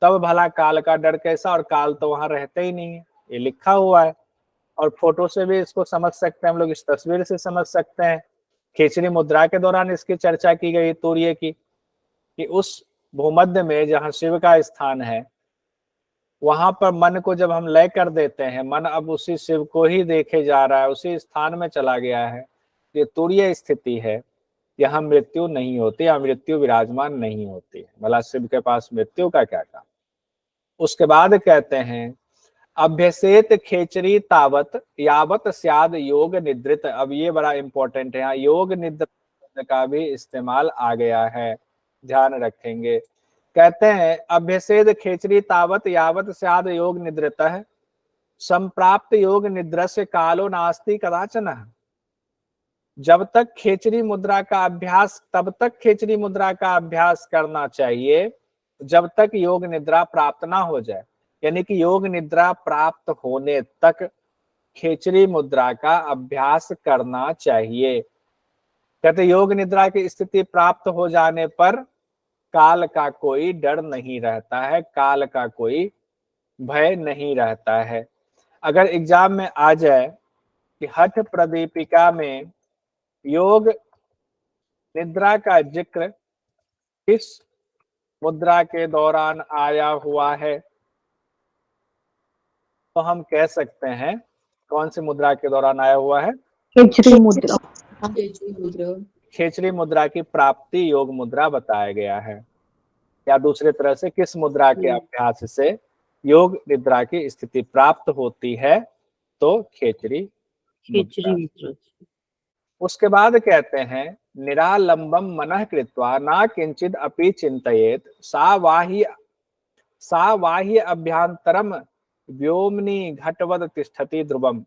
तब भला काल का डर कैसा, और काल तो वहां रहते ही नहीं है, ये लिखा हुआ है। और फोटो से भी इसको समझ सकते हैं हम लोग, इस तस्वीर से समझ सकते हैं। खिचड़ी मुद्रा के दौरान इसकी चर्चा की गई तुरीय की, कि उस भूमध्य में जहां शिव का स्थान है, वहां पर मन को जब हम लय कर देते हैं, मन अब उसी शिव को ही देखे जा रहा है, उसी स्थान में चला गया है, ये तुरीय स्थिति है। यहाँ मृत्यु नहीं होती, यहाँ मृत्यु विराजमान नहीं होती है। भला शिव के पास मृत्यु का क्या काम। उसके बाद कहते हैं अभ्यसेत खेचरी तावत यावत स्याद योग निद्रित। अब ये बड़ा इंपॉर्टेंट है, यहाँ योग निद्रित का भी इस्तेमाल आ गया है, ध्यान रखेंगे। कहते हैं अभ्यसेद खेचरी तावत यावत स्याद योग निद्रित है, संप्राप्त योग निद्रा से कालो नास्ति कदाचन। जब तक खेचरी मुद्रा का अभ्यास, तब तक खेचरी मुद्रा का अभ्यास करना चाहिए जब तक योग निद्रा प्राप्त ना हो जाए। यानी कि योग निद्रा प्राप्त होने तक खेचरी मुद्रा का अभ्यास करना चाहिए। कहते योग निद्रा की स्थिति प्राप्त हो जाने पर काल का कोई डर नहीं रहता है, काल का कोई भय नहीं रहता है। अगर एग्जाम में आ जाए कि हठ प्रदीपिका में योग निद्रा का जिक्र किस मुद्रा के दौरान आया हुआ है, तो हम कह सकते हैं कौन सी मुद्रा के दौरान आया हुआ है, खेचरी मुद्रा। खेचरी मुद्रा की प्राप्ति योग मुद्रा बताया गया है। या दूसरे तरह से किस मुद्रा के अभ्यास से योग निद्रा की स्थिति प्राप्त होती है, तो खेचरी मुद्रा। उसके बाद कहते हैं निरालंबम मनः कृत्वा ना किंचित अपि चिंतयेत सा वाह्य अभ्यांतरम व्योमनी घटवद तिष्ठति ध्रुवम।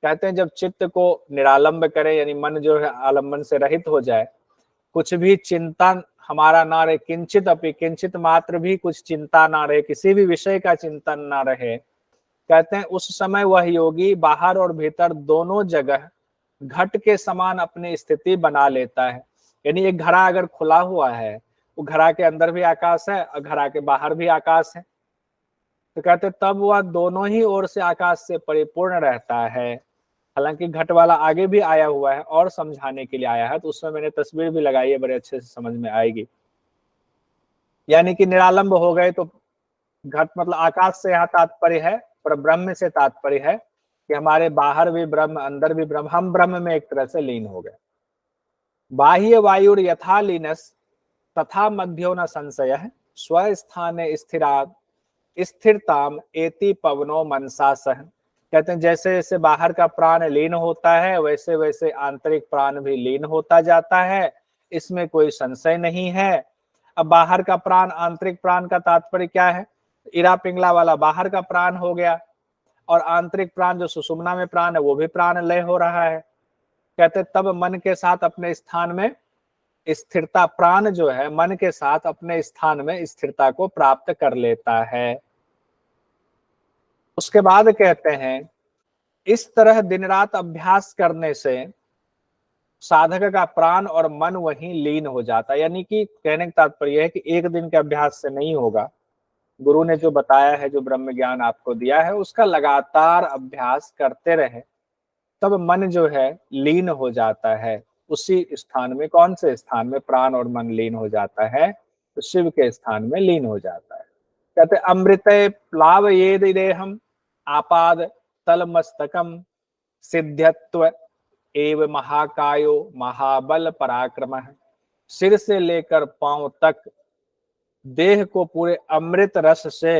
कहते हैं जब चित्त को निरालंब करें, यानी मन जो है आलंबन से रहित हो जाए, कुछ भी चिंता हमारा ना रहे, किंचित अपि किंचित मात्र भी कुछ चिंता ना रहे, किसी भी विषय का चिंतन ना रहे, कहते हैं उस समय वह योगी बाहर और भीतर दोनों जगह घट के समान अपनी स्थिति बना लेता है। यानी एक घड़ा अगर खुला हुआ है, वो घड़ा के अंदर भी आकाश है और घड़ा के बाहर भी आकाश है, तो कहते तब वह दोनों ही ओर से आकाश से परिपूर्ण रहता है। हालांकि घट वाला आगे भी आया हुआ है और समझाने के लिए आया है, तो उसमें मैंने तस्वीर भी लगाई है, बड़े अच्छे से समझ में आएगी। यानी कि निरालंब हो गए तो घट मतलब आकाश से यहाँ तात्पर्य है, पर ब्रह्म से तात्पर्य है कि हमारे बाहर भी ब्रह्म अंदर भी ब्रह्म, हम ब्रह्म में एक तरह से लीन हो गए। बाह्य वायुर यथा लीनस तथा मध्यो न संशय स्वस्थाने स्थिरताम एति पवनो मनसा सह। कहते हैं जैसे जैसे बाहर का प्राण लीन होता है, वैसे वैसे आंतरिक प्राण भी लीन होता जाता है, इसमें कोई संशय नहीं है। अब बाहर का प्राण, आंतरिक प्राण का तात्पर्य क्या है, इरा पिंगला वाला बाहर का प्राण हो गया, और आंतरिक प्राण जो सुषुम्ना में प्राण है वो भी प्राण लय हो रहा है। कहते तब मन के साथ अपने स्थान में स्थिरता, प्राण जो है मन के साथ अपने स्थान में स्थिरता को प्राप्त कर लेता है। उसके बाद कहते हैं इस तरह दिन रात अभ्यास करने से साधक का प्राण और मन वहीं लीन हो जाता है। यानी कि कहने का तात्पर्य है कि एक दिन के अभ्यास से नहीं होगा, गुरु ने जो बताया है, जो ब्रह्म ज्ञान आपको दिया है, उसका लगातार अभ्यास करते रहे, तब मन जो है लीन हो जाता है उसी स्थान में। कौन से स्थान में प्राण और मन लीन हो जाता है, तो शिव के स्थान में लीन हो जाता है। कहते अमृत प्लावयेद देहम आपाद तलमस्तकम सिद्ध्यत्व एव महाकायो महाबल पराक्रम। सिर से लेकर पांव तक देह को पूरे अमृत रस से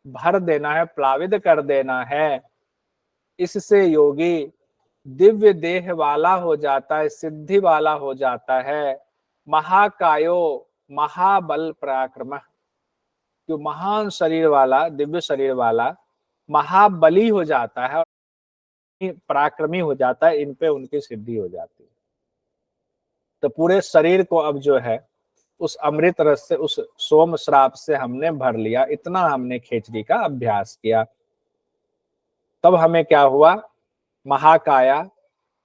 भर देना है, प्लावित कर देना है। इससे योगी दिव्य देह वाला हो जाता है, सिद्धि वाला हो जाता है। महाकायो महाबल पराक्रम, जो महान शरीर वाला, दिव्य शरीर वाला महाबली हो जाता है, पराक्रमी हो जाता है, इन पे उनकी सिद्धि हो जाती है। तो पूरे शरीर को अब जो है उस अमृत रस से, उस सोम श्राप से हमने भर लिया। इतना हमने खेचड़ी का अभ्यास किया, तब हमें क्या हुआ? महाकाया,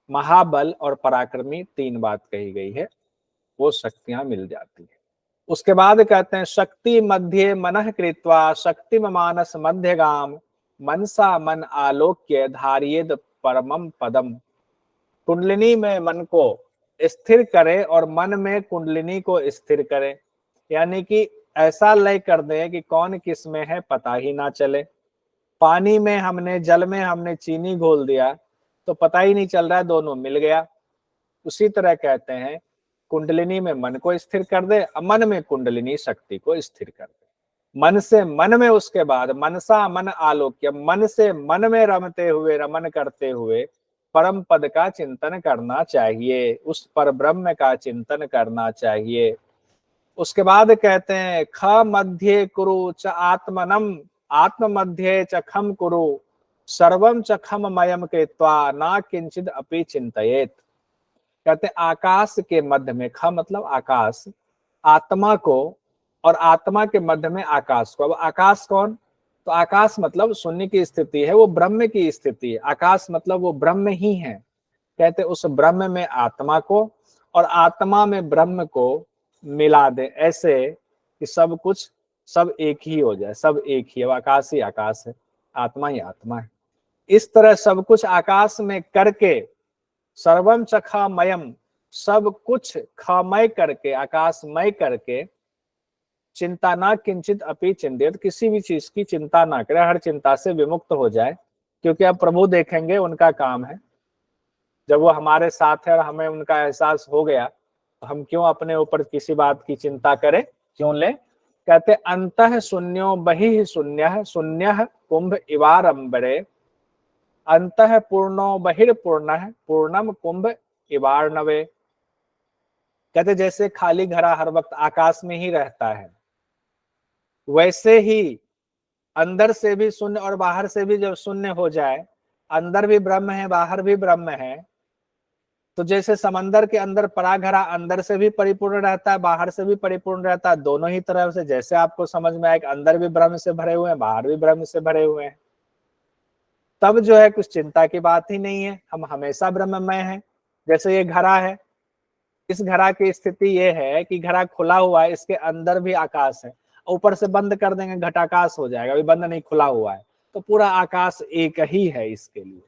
महाबल और पराक्रमी, तीन बात कही गई है, वो शक्तियां मिल जाती है। उसके बाद कहते हैं शक्ति मध्य मनः कृत्वा शक्ति मानस मध्यगाम मनसा मन आलोक्य धारियेद परमम पदम। कुंडलिनी में मन को स्थिर करें और मन में कुंडलिनी को स्थिर करें, यानी कि ऐसा लय कर दें कि कौन किस में है पता ही ना चले। पानी में हमने, जल में हमने चीनी घोल दिया तो पता ही नहीं चल रहा है, दोनों मिल गया। उसी तरह कहते हैं कुंडलिनी में मन को स्थिर कर दे, मन में कुंडलिनी शक्ति को स्थिर कर दे। मन से मन में, उसके बाद मनसा मन आलोक्य, मन से मन में रमते हुए, रमन करते हुए परम पद का चिंतन करना चाहिए, उस पर ब्रह्म का चिंतन करना चाहिए। उसके बाद कहते हैं ख मध्य कुरु च आत्मनम आत्म मध्य च खम कुरु सर्वम च खम मयम कृत्वा ना किंचिद अपि चिंतयेत। कहते हैं आकाश के मध्य में, ख मतलब आकाश, आत्मा को, और आत्मा के मध्य में आकाश को। अब आकाश कौन? तो आकाश मतलब शून्य की स्थिति है, वो ब्रह्म की स्थिति है। आकाश मतलब वो ब्रह्म ही है। कहते उस ब्रह्म में आत्मा को और आत्मा में ब्रह्म को मिला दे, ऐसे कि सब कुछ, सब एक ही हो जाए, सब एक ही है। आकाश ही आकाश है, आत्मा ही आत्मा है। इस तरह सब कुछ आकाश में करके, सर्वम च खमयम, सब कुछ खमय करके, आकाशमय करके, चिंता ना किंचित अपि चिंतित, किसी भी चीज की चिंता ना करे, हर चिंता से विमुक्त हो जाए। क्योंकि अब प्रभु देखेंगे, उनका काम है, जब वो हमारे साथ है और हमें उनका एहसास हो गया तो हम क्यों अपने ऊपर किसी बात की चिंता करें, क्यों ले। कहते अंतः शून्यो बहिः शून्यः शून्यः कुंभ इवारंबरे अंतः पूर्णो बहिर्पूर्णः पूर्णम कुंभ इवार्णवे। कहते जैसे खाली घड़ा हर वक्त आकाश में ही रहता है, वैसे ही अंदर से भी शून्य और बाहर से भी जब शून्य हो जाए, अंदर भी ब्रह्म है बाहर भी ब्रह्म है, तो जैसे समंदर के अंदर परा घड़ा अंदर से भी परिपूर्ण रहता है बाहर से भी परिपूर्ण रहता है, दोनों ही तरफ से। जैसे आपको समझ में आए कि अंदर भी ब्रह्म से भरे हुए हैं बाहर भी ब्रह्म से भरे हुए हैं, तब जो है कुछ चिंता की बात ही नहीं है, हम हमेशा ब्रह्ममय हैं। जैसे ये घड़ा है, इस घड़ा की स्थिति ये है कि घड़ा खुला हुआ है, इसके अंदर भी आकाश है, ऊपर से बंद कर देंगे घटाकाश हो जाएगा, अभी बंद नहीं, खुला हुआ है, तो पूरा आकाश एक ही है। इसके लिए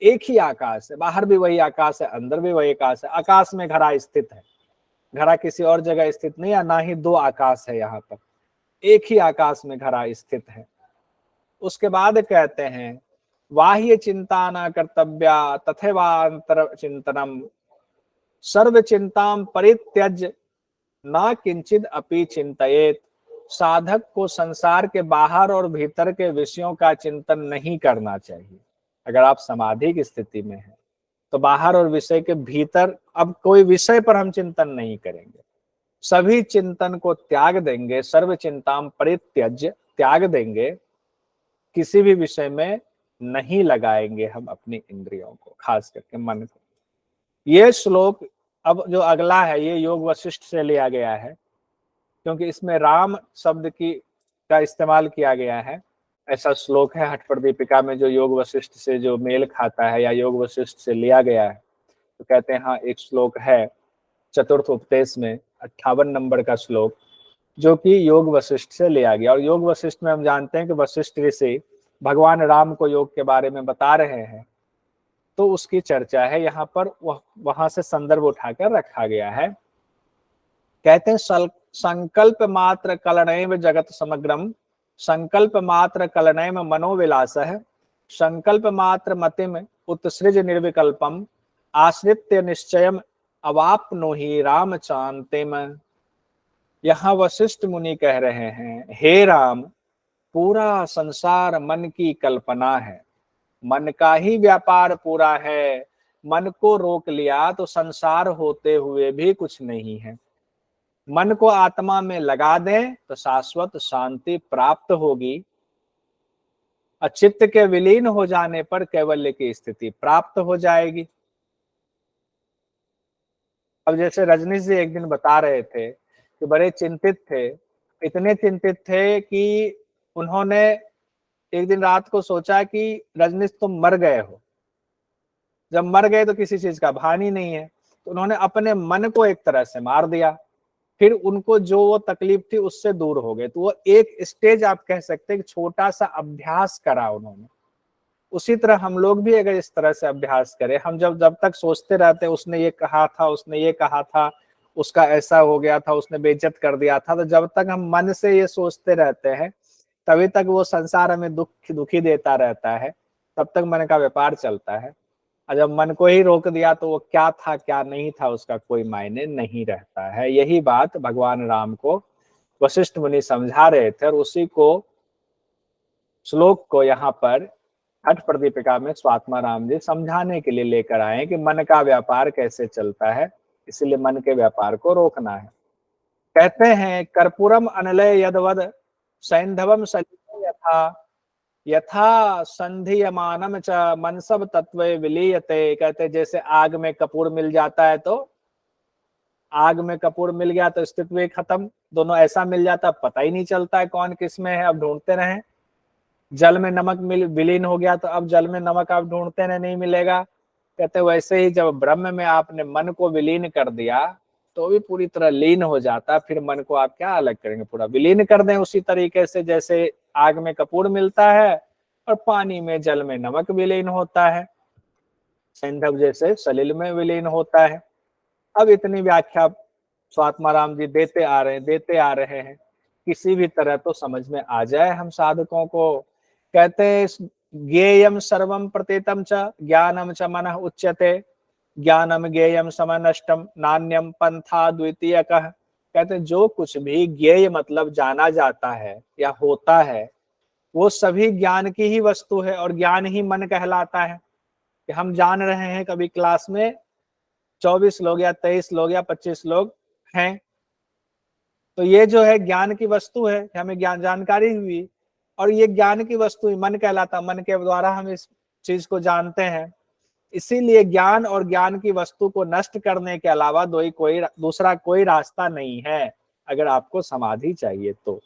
एक ही आकाश है, बाहर भी वही आकाश है अंदर भी वही आकाश है। आकाश में घड़ा स्थित है, घड़ा किसी और जगह स्थित नहीं है, ना ही दो आकाश है, यहाँ पर एक ही आकाश में घड़ा स्थित है। उसके बाद कहते हैं बाह्य चिंता न कर्तव्या तथैवांतर चिंतनम सर्व चिंताम परित्यज ना किंचित अपि चिंतयेत। साधक को संसार के बाहर और भीतर के विषयों का चिंतन नहीं करना चाहिए। अगर आप समाधि की स्थिति में हैं तो बाहर और विषय के भीतर अब कोई विषय पर हम चिंतन नहीं करेंगे, सभी चिंतन को त्याग देंगे। सर्व चिंताम परित्यज, त्याग देंगे, किसी भी विषय में नहीं लगाएंगे हम अपनी इंद्रियों को, खास करके मन को। ये श्लोक अब जो अगला है ये योग वशिष्ठ से लिया गया है, क्योंकि इसमें राम शब्द का इस्तेमाल किया गया है। ऐसा श्लोक है हठपर दीपिका में जो योग वशिष्ठ से जो मेल खाता है या योग वशिष्ठ से लिया गया है। तो कहते हैं हाँ, एक श्लोक है चतुर्थ उपदेश में 58 नंबर का श्लोक, जो कि योग वशिष्ठ से लिया गया। और योग वशिष्ठ में हम जानते हैं कि वशिष्ठ ऋषि भगवान राम को योग के बारे में बता रहे हैं, तो उसकी चर्चा है यहाँ पर, वहां से संदर्भ उठाकर रखा गया है। कहते हैं संकल्प मात्र कलनैव जगत समग्रम संकल्प मात्र कलनैव मनोविलासः संकल्प मात्र मतिम उत्सृज निर्विकल्पम आश्रित्य निश्चयम अवाप्नोहि राम चान्तिम। यहाँ वशिष्ठ मुनि कह रहे हैं, हे राम, पूरा संसार मन की कल्पना है, मन का ही व्यापार पूरा है, मन को रोक लिया तो संसार होते हुए भी कुछ नहीं है। मन को आत्मा में लगा दें तो शाश्वत शांति प्राप्त होगी, और चित्त के विलीन हो जाने पर कैवल्य की स्थिति प्राप्त हो जाएगी। अब जैसे रजनीश जी एक दिन बता रहे थे कि बड़े चिंतित थे, इतने चिंतित थे कि उन्होंने एक दिन रात को सोचा कि रजनीश तुम मर गए हो। जब मर गए तो किसी चीज का भान ही नहीं है, तो उन्होंने अपने मन को एक तरह से मार दिया। फिर उनको जो वो तकलीफ थी उससे दूर हो गए। तो वो एक स्टेज आप कह सकते हैं कि छोटा सा अभ्यास करा उन्होंने। उसी तरह हम लोग भी अगर इस तरह से अभ्यास करें, हम जब तक सोचते रहते उसने ये कहा था, उसने ये कहा था, उसका ऐसा हो गया था, उसने बेइज्जत कर दिया था, तो जब तक हम मन से ये सोचते रहते हैं तभी तक वो संसार हमें दुखी देता रहता है, तब तक मन का व्यापार चलता है। और जब मन को ही रोक दिया तो वो क्या था क्या नहीं था उसका कोई मायने नहीं रहता है। यही बात भगवान राम को वशिष्ठ मुनि समझा रहे थे, और उसी को श्लोक को यहाँ पर हठ प्रदीपिका में स्वात्मा राम जी समझाने के लिए लेकर आए कि मन का व्यापार कैसे चलता है, इसलिए मन के व्यापार को रोकना है। कहते हैं कर्पूरम अनलय यदवद सैंधवम सलिले यथा यथा संधियमानम च मनसब तत्वे विलीयते। कहते जैसे आग में कपूर मिल जाता है, तो आग में कपूर मिल गया तो स्थिति खत्म, दोनों ऐसा मिल जाता पता ही नहीं चलता है कौन किस में है, अब ढूंढते रहें। जल में नमक विलीन हो गया तो अब जल में नमक आप ढूंढते रहे, नहीं मिलेगा। कहते वैसे ही जब ब्रह्म में आपने मन को विलीन कर दिया तो भी पूरी तरह लीन हो जाता, फिर मन को आप क्या अलग करेंगे, पूरा विलीन कर दें उसी तरीके से जैसे आग में कपूर मिलता है और पानी में जल में नमक विलीन होता है, सैंधव जैसे सलिल में विलीन होता है। अब इतनी व्याख्या स्वात्मा राम जी देते आ रहे हैं, किसी भी तरह तो समझ में आ जाए हम साधकों को। कहते ज्ञेयम सर्वम प्रतीतम च ज्ञानम च मनः उच्यते, ज्ञानम ज्ञेयम समनष्टम नान्यम पंथा द्वितीय कह। कहते जो कुछ भी ज्ञेय मतलब जाना जाता है या होता है वो सभी ज्ञान की ही वस्तु है, और ज्ञान ही मन कहलाता है। कि हम जान रहे हैं कभी क्लास में 24 लोग या 23 लोग या 25 लोग हैं, तो ये जो है ज्ञान की वस्तु है, हमें ज्ञान जानकारी हुई, और ये ज्ञान की वस्तु मन कहलाता, मन के द्वारा हम इस चीज को जानते हैं। इसीलिए ज्ञान और ज्ञान की वस्तु को नष्ट करने के अलावा दूसरा कोई रास्ता नहीं है अगर आपको समाधि चाहिए तो।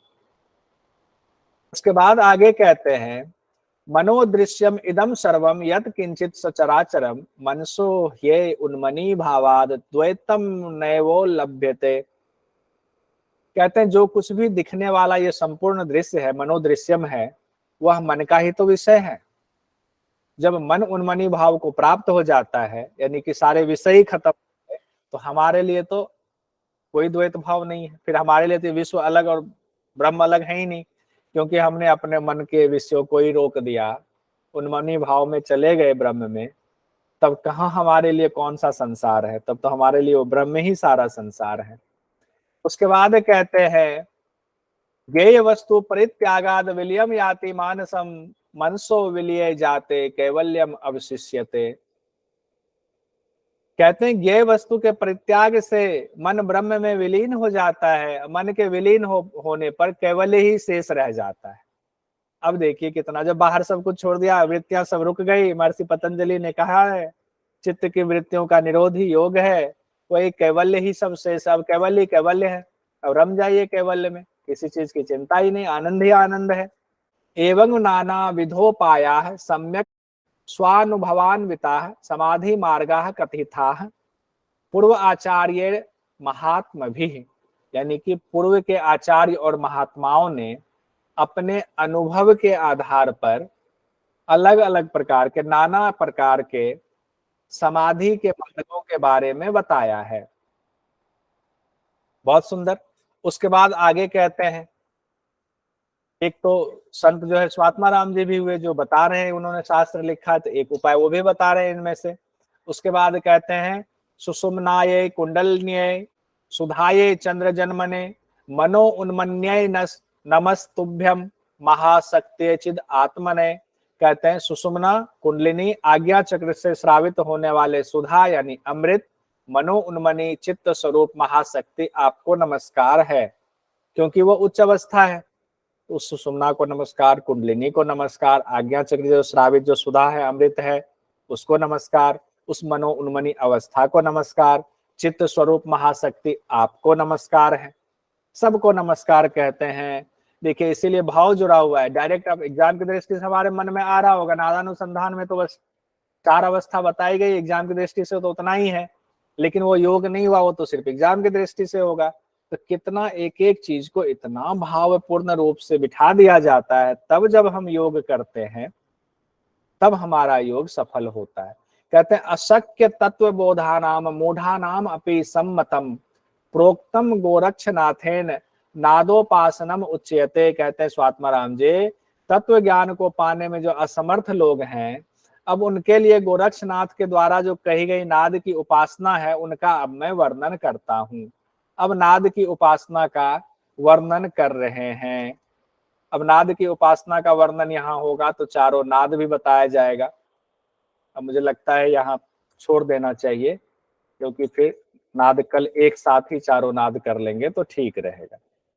उसके बाद आगे कहते हैं मनोदृश्यम इदम सर्वम यत किंचित सचराचरम मनसो ह्ये उन्मनी भावाद द्वैतम नैवो लभ्यते। कहते हैं जो कुछ भी दिखने वाला ये संपूर्ण दृश्य है, मनोदृश्यम है, वह मन का ही तो विषय है। जब मन उन्मनी भाव को प्राप्त हो जाता है, यानी कि सारे विषय ही खत्म है, तो हमारे लिए तो कोई द्वैत भाव नहीं है। फिर हमारे लिए तो विश्व अलग और ब्रह्म अलग है ही नहीं, क्योंकि हमने अपने मन के विषयों को ही रोक दिया, उन्मनी भाव में चले गए ब्रह्म में। तब कहाँ हमारे लिए कौन सा संसार है, तब तो हमारे लिए वो ब्रह्म ही सारा संसार है। उसके बाद कहते हैं ज्ञेय वस्तु परित्यागाद विलियम याति मानसम मनसो विलिय जाते कैवल्यम अवशिष्यते। कहते हैं ज्ञेय वस्तु के परित्याग से मन ब्रह्म में विलीन हो जाता है, मन के विलीन होने पर कैवल्य ही शेष रह जाता है। अब देखिए कितना, जब बाहर सब कुछ छोड़ दिया, वृत्तियां सब रुक गई, महर्षि पतंजलि ने कहा है चित्त की वृत्तियों का निरोध ही योग है, वही कैवल्य ही सब शेष। अब कैवल्य कैवल्य है, अब रम जाइए कैवल्य में, किसी चीज की चिंता ही नहीं, आनंद ही आनंद है। एवं नाना विधोपाया सम्यक स्वानुभवान्विता समाधि मार्गा कथिता पूर्व आचार्य महात्म भी। यानी कि पूर्व के आचार्य और महात्माओं ने अपने अनुभव के आधार पर अलग अलग प्रकार के, नाना प्रकार के समाधि के मार्गों के बारे में बताया है। बहुत सुंदर। उसके बाद आगे कहते हैं, एक तो संत जो है स्वात्मा राम जी भी हुए जो बता रहे हैं, उन्होंने शास्त्र लिखा, तो एक उपाय वो भी बता रहे हैं इनमें से। उसके बाद कहते हैं सुषुम्नाये कुंडलन्ये सुधाये चंद्र जन्मने मनो उन्मन्ये नमस्तुभ्यम महाशक्ति चिद आत्मने, कहते हैं सुषुम्ना कुंडलिनी आज्ञा चक्र से श्रावित होने वाले सुधा यानी अमृत मनो उन्मनी चित्त स्वरूप महाशक्ति आपको नमस्कार है, क्योंकि वो उच्च अवस्था है। उस सुषुम्ना को नमस्कार, कुंडलिनी को नमस्कार, आज्ञा चक्र जो श्रावित जो सुधा है अमृत है उसको नमस्कार, उस मनो उन्मनी अवस्था को नमस्कार, चित्त स्वरूप महाशक्ति आपको नमस्कार है, सबको नमस्कार कहते हैं। देखिए इसीलिए भाव जुड़ा हुआ है। डायरेक्ट अब एग्जाम की दृष्टि से हमारे मन में आ रहा होगा, नादानुसंधान में तो बस 4 अवस्था बताई गई, एग्जाम की दृष्टि से तो उतना ही है, लेकिन वो योग नहीं हुआ, वो तो सिर्फ एग्जाम की दृष्टि से होगा। तो कितना एक एक चीज को इतना भावपूर्ण रूप से बिठा दिया जाता है, तब जब हम योग करते हैं तब हमारा योग सफल होता है। कहते हैं अशक्य तत्व बोधानाम मूढ़ानाम अपि सम्मतम प्रोक्तम गोरक्षनाथेन नादोपासनम उच्यते। कहते हैं स्वात्माराम जी, तत्व ज्ञान को पाने में जो असमर्थ लोग हैं, अब उनके लिए गोरक्षनाथ के द्वारा जो कही गई नाद की उपासना है उनका अब मैं वर्णन करता हूं। अब नाद की उपासना का वर्णन कर रहे हैं। अब नाद की उपासना का वर्णन यहाँ होगा तो चारों नाद भी बताया जाएगा। अब मुझे लगता है यहाँ छोड़ देना चाहिए, क्योंकि फिर नाद कल एक साथ ही चारों नाद कर लेंगे तो ठीक रहेगा।